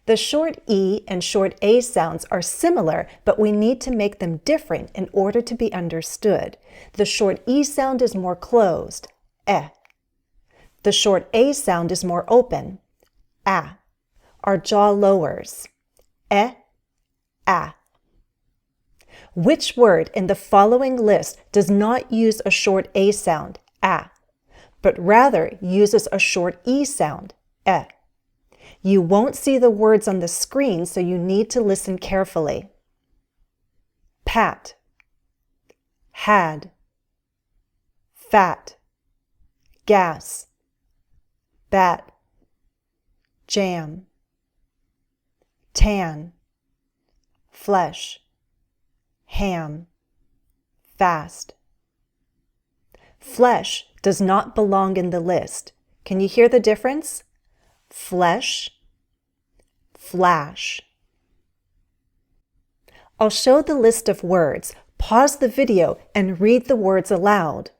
The short E and short A sounds are similar, but we need to make them different in order to be understood. The short E sound is more closed, eh. The short A sound is more open, ah. Our jaw lowers, eh, ah. Which word in the following list does not use a short A sound, ah, but rather uses a short E sound, eh? You won't see the words on the screen, so you need to listen carefully. Pat, had, fat, gas, bat, jam, tan, flesh, ham, fast. Flesh does not belong in the list. Can you hear the difference? Flesh, flash. I'll show the list of words. Pause the video and read the words aloud.